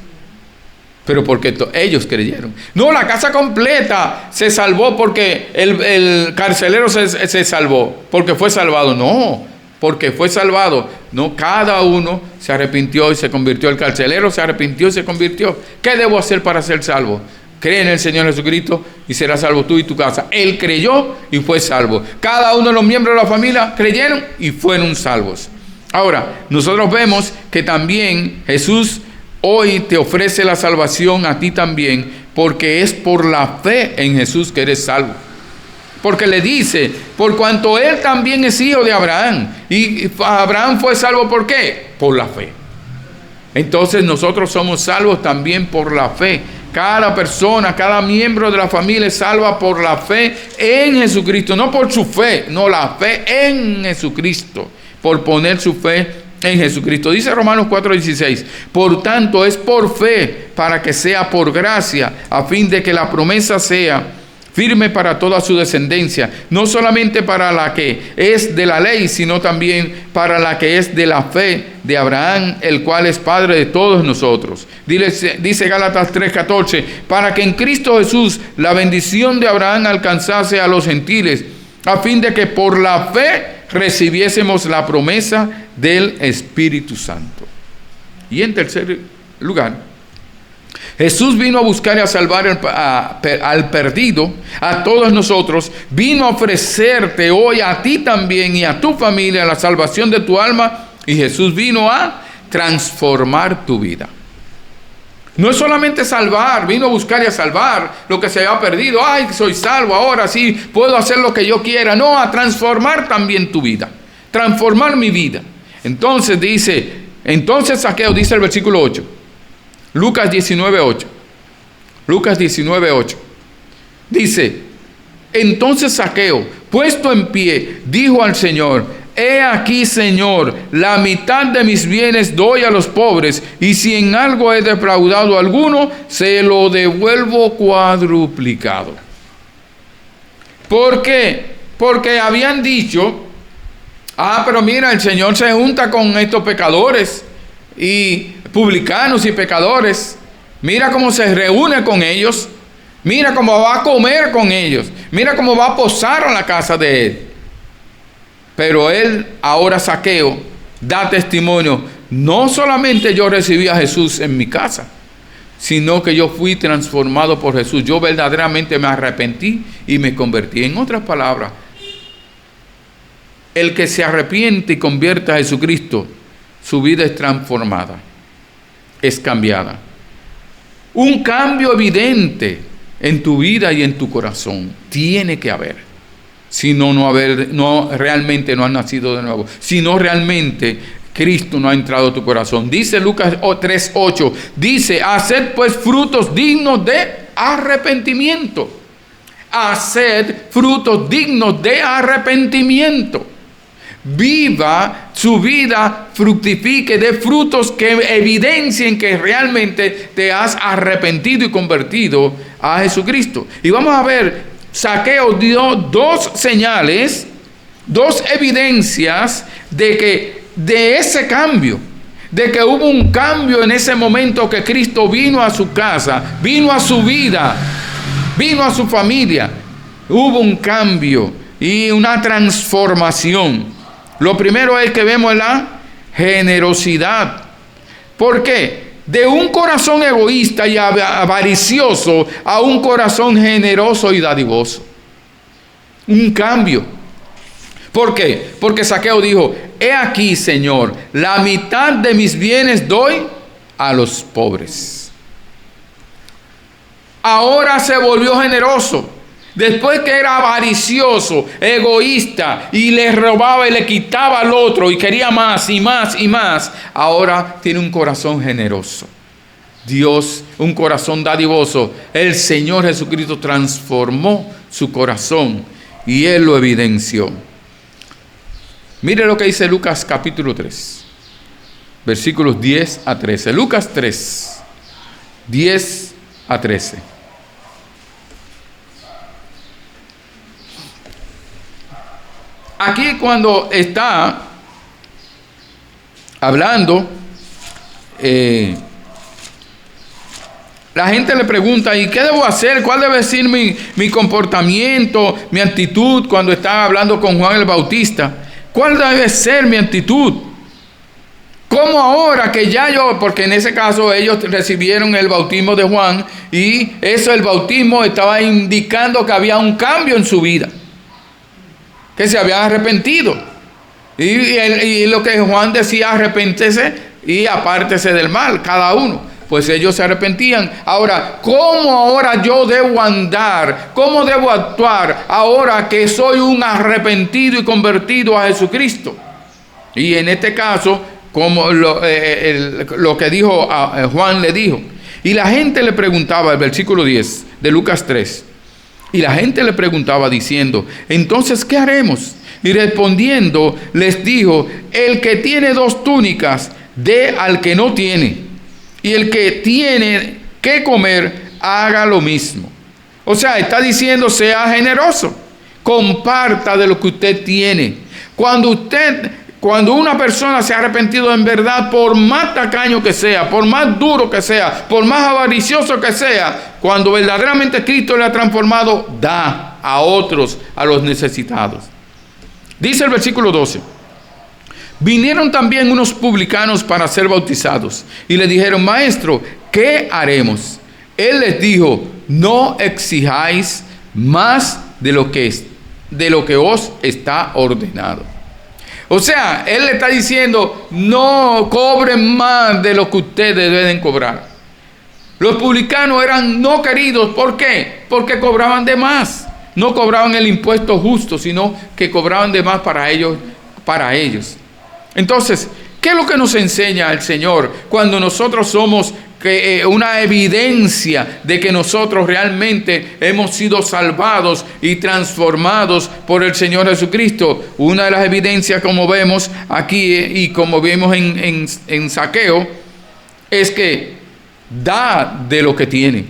pero porque ellos creyeron. No, la casa completa se salvó porque el carcelero se salvó, porque fue salvado. No, porque fue salvado. No, cada uno se arrepintió y se convirtió. El carcelero se arrepintió y se convirtió. ¿Qué debo hacer para ser salvo? Cree en el Señor Jesucristo y serás salvo tú y tu casa. Él creyó y fue salvo. Cada uno de los miembros de la familia creyeron y fueron salvos. Ahora, nosotros vemos que también Jesús hoy te ofrece la salvación a ti también, porque es por la fe en Jesús que eres salvo. Porque le dice, por cuanto él también es hijo de Abraham. Y Abraham fue salvo, ¿por qué? Por la fe. Entonces nosotros somos salvos también por la fe. Cada persona, cada miembro de la familia es salva por la fe en Jesucristo. No por su fe, no, la fe en Jesucristo. Por poner su fe en Jesucristo. Dice Romanos 4:16, por tanto es por fe, para que sea por gracia, a fin de que la promesa sea firme para toda su descendencia, no solamente para la que es de la ley, sino también para la que es de la fe de Abraham, el cual es Padre de todos nosotros. Dice Gálatas 3:14, para que en Cristo Jesús la bendición de Abraham alcanzase a los gentiles, a fin de que por la fe recibiésemos la promesa del Espíritu Santo. Y en tercer lugar, Jesús vino a buscar y a salvar al perdido, a todos nosotros. Vino a ofrecerte hoy a ti también y a tu familia la salvación de tu alma. Y Jesús vino a transformar tu vida. No es solamente salvar, vino a buscar y a salvar lo que se había perdido. Ay, soy salvo, ahora sí puedo hacer lo que yo quiera. No, a transformar también tu vida. Transformar mi vida. Entonces Zaqueo, dice el versículo 8. Lucas 19:8. Lucas 19:8. Dice, entonces Zaqueo, puesto en pie, dijo al Señor, he aquí, Señor, la mitad de mis bienes doy a los pobres, y si en algo he defraudado a alguno, se lo devuelvo cuadruplicado. ¿Por qué? Porque habían dicho, pero mira, el Señor se junta con estos pecadores y publicanos y pecadores. Mira cómo se reúne con ellos. Mira cómo va a comer con ellos. Mira cómo va a posar en la casa de él. Pero él, ahora Zaqueo, da testimonio. No solamente yo recibí a Jesús en mi casa, sino que yo fui transformado por Jesús. Yo verdaderamente me arrepentí y me convertí. En otras palabras, el que se arrepiente y convierte a Jesucristo, su vida es transformada, es cambiada. Un cambio evidente en tu vida y en tu corazón tiene que haber. Si no, realmente no has nacido de nuevo. Si no, realmente Cristo no ha entrado a tu corazón. Dice Lucas 3:8, dice, haced pues frutos dignos de arrepentimiento. Haced frutos dignos de arrepentimiento. Viva su vida, fructifique, dé frutos que evidencien que realmente te has arrepentido y convertido a Jesucristo. Y vamos a ver, Zaqueo dio dos señales, dos evidencias de ese cambio, de que hubo un cambio en ese momento que Cristo vino a su casa, vino a su vida, vino a su familia. Hubo un cambio y una transformación. Lo primero es que vemos la generosidad. ¿Por qué? De un corazón egoísta y avaricioso a un corazón generoso y dadivoso. Un cambio. ¿Por qué? Porque Zaqueo dijo, he aquí, Señor, la mitad de mis bienes doy a los pobres. Ahora se volvió generoso. Después que era avaricioso, egoísta y le robaba y le quitaba al otro y quería más y más y más, ahora tiene un corazón generoso. Dios, un corazón dadivoso. El Señor Jesucristo transformó su corazón y Él lo evidenció. Mire lo que dice Lucas capítulo 3, versículos 10 a 13. Lucas 3, 10 a 13. Aquí cuando está hablando La gente le pregunta, ¿y qué debo hacer? ¿Cuál debe ser mi comportamiento, mi actitud cuando estaba hablando con Juan el Bautista? ¿Cuál debe ser mi actitud? ¿Cómo ahora que ya yo, porque en ese caso ellos recibieron el bautismo de Juan y eso, el bautismo estaba indicando que había un cambio en su vida, que se habían arrepentido. Y lo que Juan decía, arrepéntese y apártese del mal, cada uno. Pues ellos se arrepentían. Ahora, ¿cómo ahora yo debo andar? ¿Cómo debo actuar ahora que soy un arrepentido y convertido a Jesucristo? Y en este caso, como lo que dijo Juan le dijo. Y la gente le preguntaba, el versículo 10 de Lucas 3. Y la gente le preguntaba diciendo, entonces, ¿qué haremos? Y respondiendo, les dijo, el que tiene 2 túnicas, dé al que no tiene. Y el que tiene que comer, haga lo mismo. O sea, está diciendo, sea generoso. Comparta de lo que usted tiene. Cuando una persona se ha arrepentido en verdad, por más tacaño que sea, por más duro que sea, por más avaricioso que sea, cuando verdaderamente Cristo le ha transformado, da a otros, a los necesitados. Dice el versículo 12. Vinieron también unos publicanos para ser bautizados y le dijeron, maestro, ¿qué haremos? Él les dijo, no exijáis más de lo que os está ordenado. O sea, él le está diciendo, no cobren más de lo que ustedes deben cobrar. Los publicanos eran no queridos, ¿por qué? Porque cobraban de más. No cobraban el impuesto justo, sino que cobraban de más para ellos. Entonces, ¿qué es lo que nos enseña el Señor cuando nosotros somos una evidencia de que nosotros realmente hemos sido salvados y transformados por el Señor Jesucristo? Una de las evidencias, como vemos aquí y como vemos en Zaqueo, es que da de lo que tiene.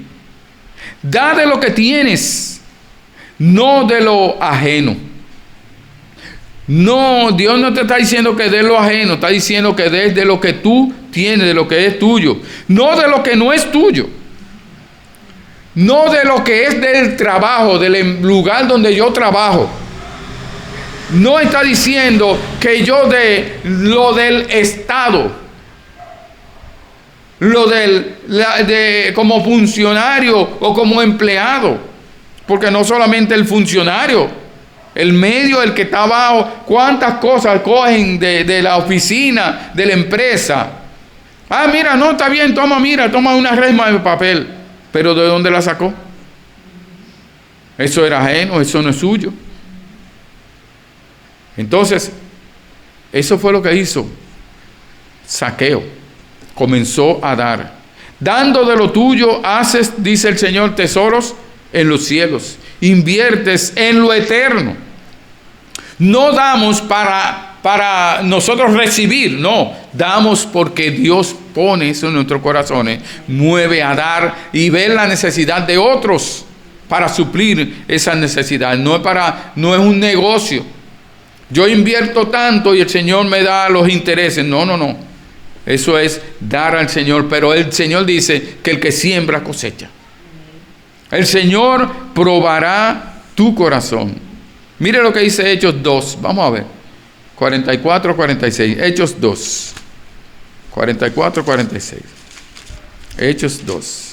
Da de lo que tienes, no de lo ajeno. No, Dios no te está diciendo que des lo ajeno, está diciendo que des de lo que tú tienes, de lo que es tuyo, no de lo que no es tuyo, no de lo que es del trabajo, del lugar donde yo trabajo. No está diciendo que yo dé lo del Estado, lo como funcionario o como empleado, porque no solamente el funcionario, el medio, el que está abajo, cuántas cosas cogen de la oficina, de la empresa. Ah, mira, no, está bien, toma una resma de papel. Pero ¿de dónde la sacó? Eso era ajeno, eso no es suyo. Entonces, eso fue lo que hizo Zaqueo. Comenzó a dar. Dando de lo tuyo, haces, dice el Señor, tesoros en los cielos. Inviertes en lo eterno. No damos para nosotros recibir, no, damos porque Dios pone eso en nuestros corazones, mueve a dar y ver la necesidad de otros para suplir esa necesidad. No es un negocio. Yo invierto tanto y el Señor me da los intereses. No. Eso es dar al Señor, pero el Señor dice que el que siembra cosecha. El Señor probará tu corazón. Mire lo que dice Hechos 2. Vamos a ver. 44, 46. Hechos 2. 44, 46. Hechos 2.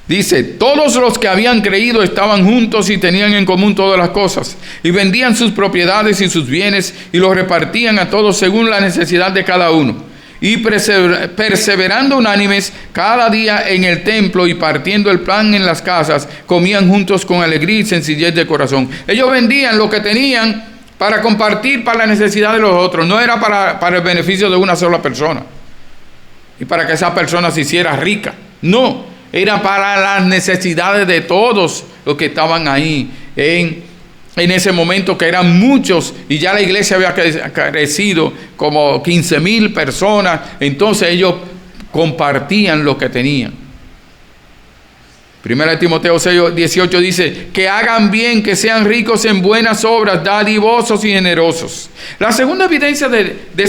Dice, todos los que habían creído estaban juntos y tenían en común todas las cosas, y vendían sus propiedades y sus bienes y los repartían a todos según la necesidad de cada uno. Y perseverando unánimes cada día en el templo y partiendo el pan en las casas, comían juntos con alegría y sencillez de corazón. Ellos vendían lo que tenían para compartir para la necesidad de los otros, no era para el beneficio de una sola persona y para que esa persona se hiciera rica, no. Era para las necesidades de todos los que estaban ahí en ese momento, que eran muchos, y ya la iglesia había crecido como 15,000 personas. Entonces ellos compartían lo que tenían. Primera de Timoteo 6:18 dice, que hagan bien, que sean ricos en buenas obras, dadivosos y generosos. La segunda evidencia de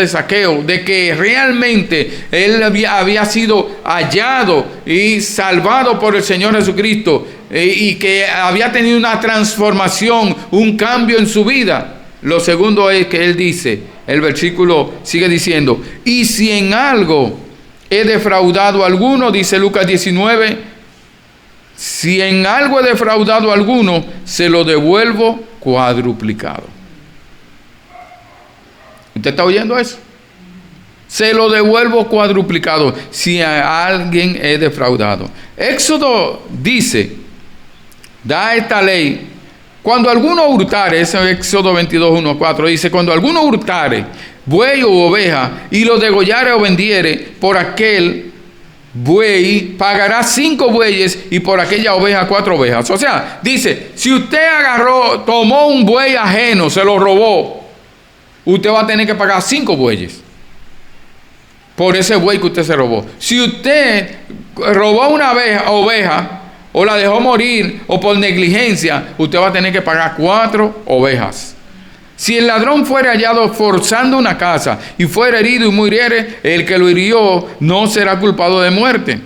Zaqueo, de que realmente él había sido hallado y salvado por el Señor Jesucristo y que había tenido una transformación, un cambio en su vida. Lo segundo es que él dice, el versículo sigue diciendo, y si en algo he defraudado a alguno, dice Lucas 19, si en algo he defraudado a alguno, se lo devuelvo cuadruplicado. ¿Usted está oyendo eso? Se lo devuelvo cuadruplicado si a alguien he defraudado. Éxodo dice, da esta ley, cuando alguno hurtare, ese es Éxodo 22:1-4, dice, cuando alguno hurtare buey o oveja y lo degollare o vendiere, por aquel buey pagará 5 bueyes y por aquella oveja 4 ovejas. O sea, dice, si usted tomó un buey ajeno, se lo robó, usted va a tener que pagar 5 bueyes por ese buey que usted se robó. Si usted robó una oveja o la dejó morir o por negligencia, usted va a tener que pagar 4 ovejas. Si el ladrón fuera hallado forzando una casa y fuera herido y muriere, el que lo hirió no será culpado de muerte.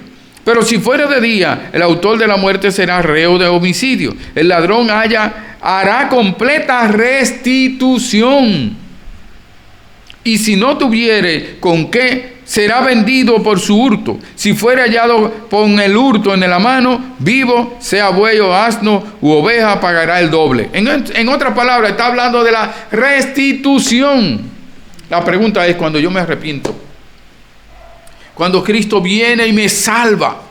Pero si fuera de día, el autor de la muerte será reo de homicidio. El ladrón hará completa restitución. Y si no tuviere con qué, será vendido por su hurto. Si fuera hallado con el hurto en la mano, vivo, sea buey o asno u oveja, pagará el doble. En otras palabras, está hablando de la restitución. La pregunta es, cuando yo me arrepiento, cuando Cristo viene y me salva,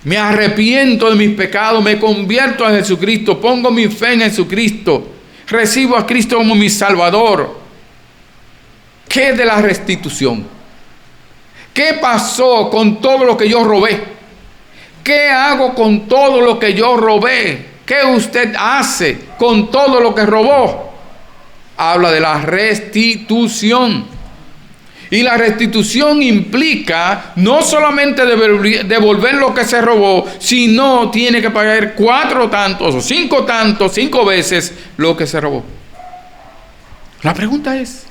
me arrepiento de mis pecados, me convierto a Jesucristo, pongo mi fe en Jesucristo, recibo a Cristo como mi Salvador. ¿Qué es de la restitución? ¿Qué pasó con todo lo que yo robé? ¿Qué hago con todo lo que yo robé? ¿Qué usted hace con todo lo que robó? Habla de la restitución. Y la restitución implica no solamente devolver lo que se robó, sino tiene que pagar 4 tantos o 5 tantos, 5 veces lo que se robó. La pregunta es,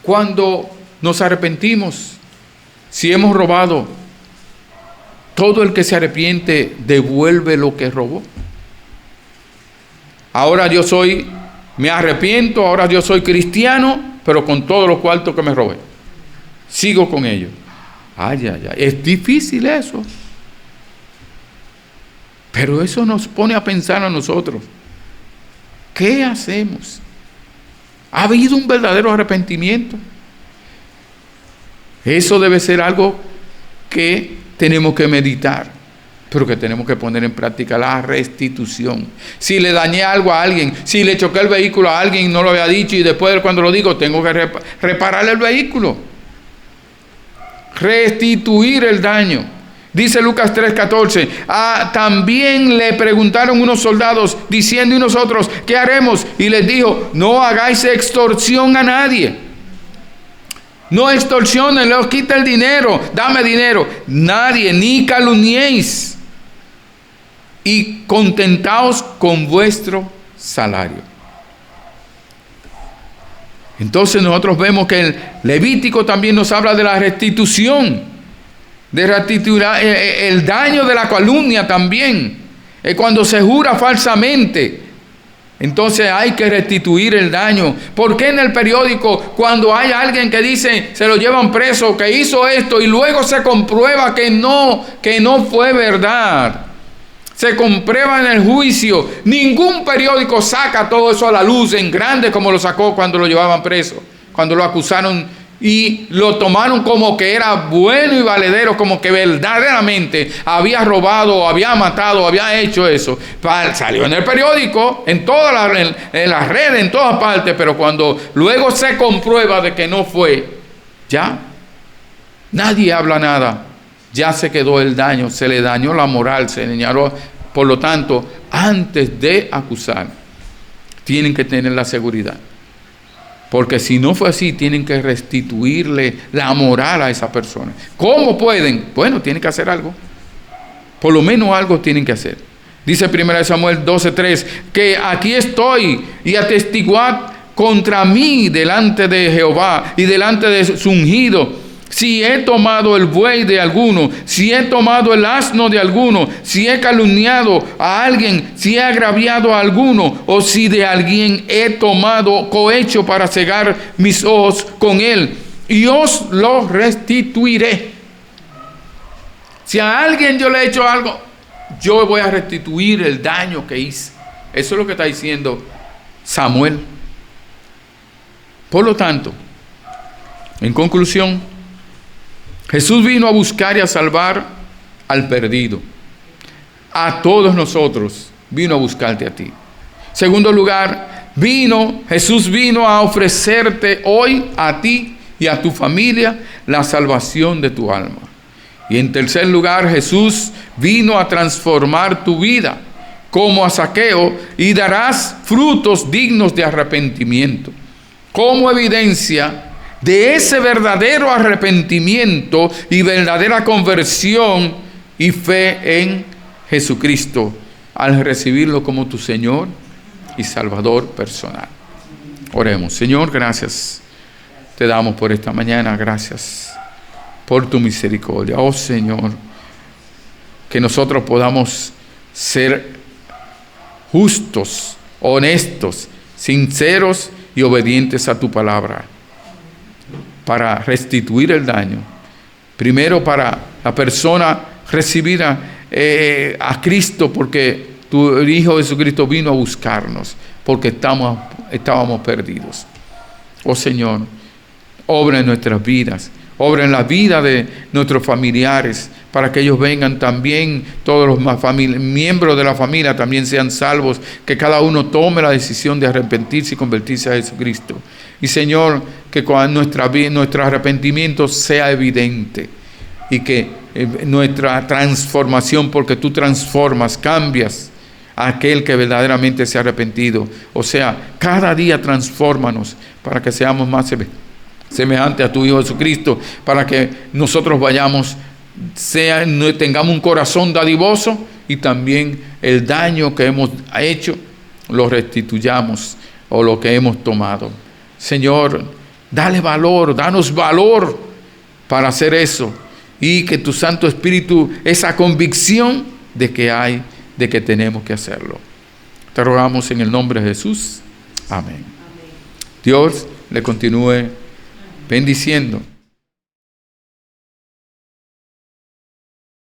cuando nos arrepentimos, si hemos robado, todo el que se arrepiente devuelve lo que robó. Ahora me arrepiento, ahora yo soy cristiano, pero con todos los cuartos que me robé. Sigo con ellos. Ay. Es difícil eso. Pero eso nos pone a pensar a nosotros. ¿Qué hacemos? ¿Ha habido un verdadero arrepentimiento? Eso debe ser algo que tenemos que meditar, pero que tenemos que poner en práctica, la restitución. Si le dañé algo a alguien, si le choqué el vehículo a alguien y no lo había dicho, y después cuando lo digo, tengo que reparar el vehículo. Restituir el daño. Dice Lucas 3:14, también le preguntaron unos soldados diciendo, ¿y nosotros qué haremos? Y les dijo, no hagáis extorsión a nadie. No extorsionen, les quita el dinero, dame dinero. Nadie, ni calumniéis. Y contentaos con vuestro salario. Entonces nosotros vemos que el Levítico también nos habla de la restitución. De restituir el daño de la calumnia también. Cuando se jura falsamente, entonces hay que restituir el daño. ¿Por qué en el periódico, cuando hay alguien que dice, se lo llevan preso, que hizo esto, y luego se comprueba que no fue verdad? Se comprueba en el juicio. Ningún periódico saca todo eso a la luz en grande como lo sacó cuando lo llevaban preso, cuando lo acusaron y lo tomaron como que era bueno y valedero, como que verdaderamente había robado, había matado, había hecho eso. Salió en el periódico, en todas las redes, en todas partes, pero cuando luego se comprueba de que no fue, ya nadie habla nada. Ya se quedó el daño, se le dañó la moral, se le dañó. Por lo tanto, antes de acusar, tienen que tener la seguridad Porque si no fue así, tienen que restituirle la moral a esa persona. ¿Cómo pueden? Bueno, tienen que hacer algo. Por lo menos algo tienen que hacer. Dice 1 Samuel 12:3, que aquí estoy y atestiguad contra mí delante de Jehová y delante de su ungido, si he tomado el buey de alguno, si he tomado el asno de alguno, si he calumniado a alguien, si he agraviado a alguno, o si de alguien he tomado cohecho para cegar mis ojos con él, y os lo restituiré. Si a alguien yo le he hecho algo, yo voy a restituir el daño que hice. Eso es lo que está diciendo Samuel. Por lo tanto, en conclusión, Jesús vino a buscar y a salvar al perdido. A todos nosotros vino a buscarte a ti. Segundo lugar, Jesús vino a ofrecerte hoy a ti y a tu familia la salvación de tu alma. Y en tercer lugar, Jesús vino a transformar tu vida como a Zaqueo, y darás frutos dignos de arrepentimiento. Como evidencia de ese verdadero arrepentimiento y verdadera conversión y fe en Jesucristo, al recibirlo como tu Señor y Salvador personal. Oremos. Señor, gracias te damos por esta mañana. Gracias por tu misericordia. Oh Señor, que nosotros podamos ser justos, honestos, sinceros y obedientes a tu palabra, para restituir el daño. Primero para la persona recibida a Cristo, porque tu Hijo Jesucristo vino a buscarnos, porque estábamos perdidos. Oh Señor, obra en nuestras vidas, obra en la vida de nuestros familiares, para que ellos vengan también, todos los miembros de la familia también sean salvos, que cada uno tome la decisión de arrepentirse y convertirse a Jesucristo. Y Señor, que con nuestro arrepentimiento sea evidente, y que nuestra transformación, porque tú transformas, cambias a aquel que verdaderamente se ha arrepentido. O sea, cada día transfórmanos para que seamos más semejantes a tu Hijo Jesucristo, para que nosotros tengamos un corazón dadivoso, y también el daño que hemos hecho lo restituyamos, o lo que hemos tomado. Señor, dale valor, danos valor para hacer eso, y que tu Santo Espíritu, esa convicción de que tenemos que hacerlo. Te rogamos en el nombre de Jesús. Amén. Dios le continúe bendiciendo.